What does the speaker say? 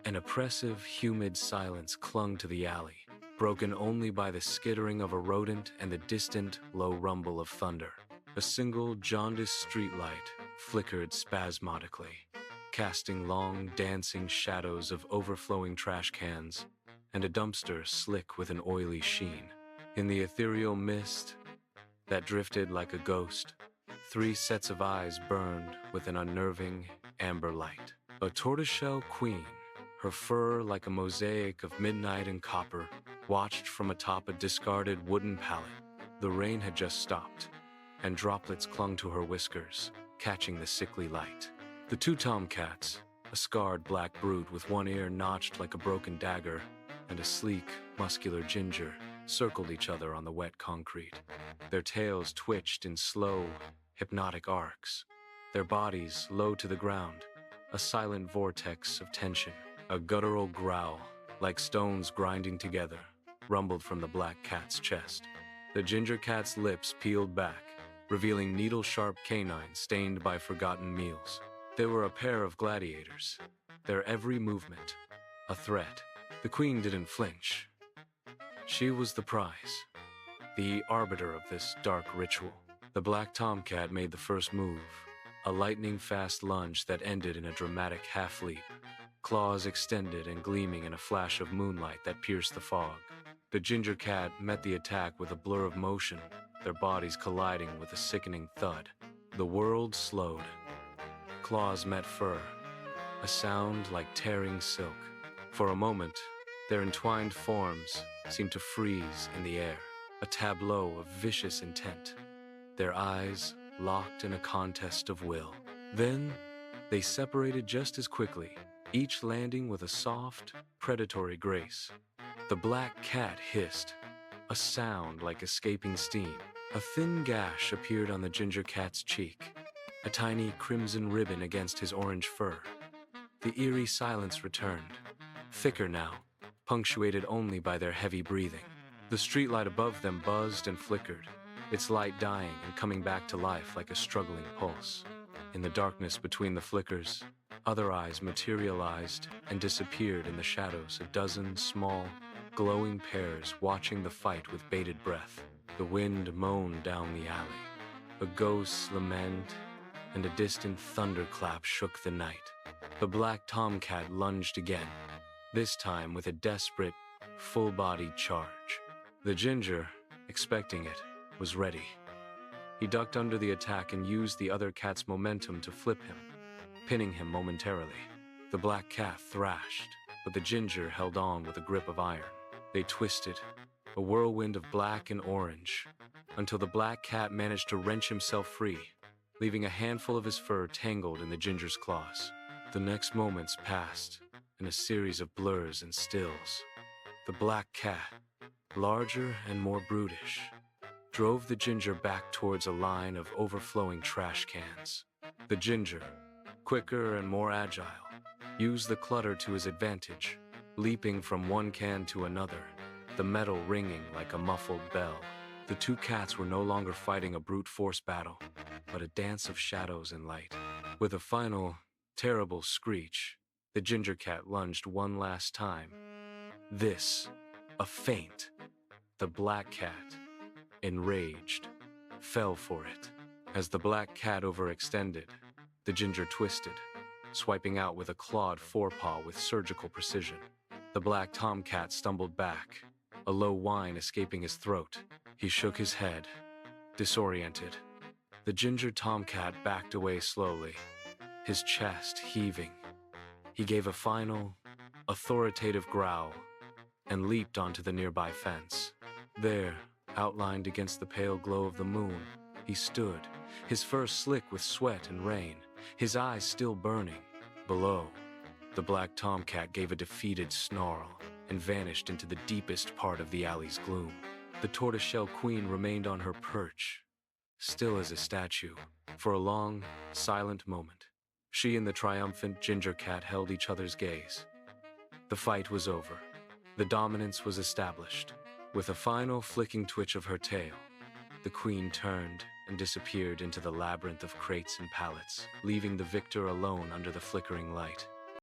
An oppressive, humid silence clung to the alley, broken only by the skittering of a rodent and the distant, low rumble of thunder. A single jaundiced streetlight flickered spasmodically, casting long, dancing shadows of overflowing trash cans and a dumpster slick with an oily sheen. In the ethereal mist that drifted like a ghost, 3 sets of eyes burned with an unnerving amber light. A tortoiseshell queen, her fur like a mosaic of midnight and copper, watched from atop a discarded wooden pallet. The rain had just stopped, and droplets clung to her whiskers, catching the sickly light. The 2 tomcats, a scarred black brute with one ear notched like a broken dagger, and a sleek, muscular ginger, circled each other on the wet concrete. Their tails twitched in slow, hypnotic arcs, their bodies low to the ground, a silent vortex of tension. A guttural growl, like stones grinding together, rumbled from the black cat's chest. The ginger cat's lips peeled back, revealing needle-sharp canines stained by forgotten meals. They were a pair of gladiators, their every movement a threat. The queen didn't flinch. She was the prize, the arbiter of this dark ritual. The black tomcat made the first move, a lightning-fast lunge that ended in a dramatic half-leap, claws extended and gleaming in a flash of moonlight that pierced the fog. The ginger cat met the attack with a blur of motion, their bodies colliding with a sickening thud. The world slowed. Claws met fur, a sound like tearing silk. For a moment, their entwined forms seemed to freeze in the air, a tableau of vicious intent. Their eyes locked in a contest of will. Then, they separated just as quickly, each landing with a soft, predatory grace. The black cat hissed, a sound like escaping steam. A thin gash appeared on the ginger cat's cheek, a tiny crimson ribbon against his orange fur. The eerie silence returned, thicker now, punctuated only by their heavy breathing. The streetlight above them buzzed and flickered, its light dying and coming back to life like a struggling pulse. In the darkness between the flickers, other eyes materialized and disappeared in the shadows, a dozen small, glowing pairs watching the fight with bated breath. The wind moaned down the alley. A ghost's lament and a distant thunderclap shook the night. The black tomcat lunged again, this time with a desperate, full-bodied charge. The ginger, expecting it, was ready. He ducked under the attack and used the other cat's momentum to flip him, pinning him momentarily. The black cat thrashed, but the ginger held on with a grip of iron. They twisted, a whirlwind of black and orange, until the black cat managed to wrench himself free, leaving a handful of his fur tangled in the ginger's claws. The next moments passed in a series of blurs and stills. The black cat, larger and more brutish, drove the ginger back towards a line of overflowing trash cans. The ginger, quicker and more agile, used the clutter to his advantage, leaping from one can to another, the metal ringing like a muffled bell. The 2 cats were no longer fighting a brute force battle, but a dance of shadows and light. With a final, terrible screech, the ginger cat lunged one last time. This, a feint. The black cat, enraged, fell for it. As the black cat overextended, the ginger twisted, swiping out with a clawed forepaw with surgical precision. The black tomcat stumbled back, a low whine escaping his throat. He shook his head, disoriented. The ginger tomcat backed away slowly, his chest heaving. He gave a final, authoritative growl and leaped onto the nearby fence. There, outlined against the pale glow of the moon, he stood, his fur slick with sweat and rain, his eyes still burning. Below, the black tomcat gave a defeated snarl and vanished into the deepest part of the alley's gloom. The tortoiseshell queen remained on her perch, still as a statue, for a long, silent moment. She and the triumphant ginger cat held each other's gaze. The fight was over. The dominance was established. With a final flicking twitch of her tail, the queen turned and disappeared into the labyrinth of crates and pallets, leaving the victor alone under the flickering light.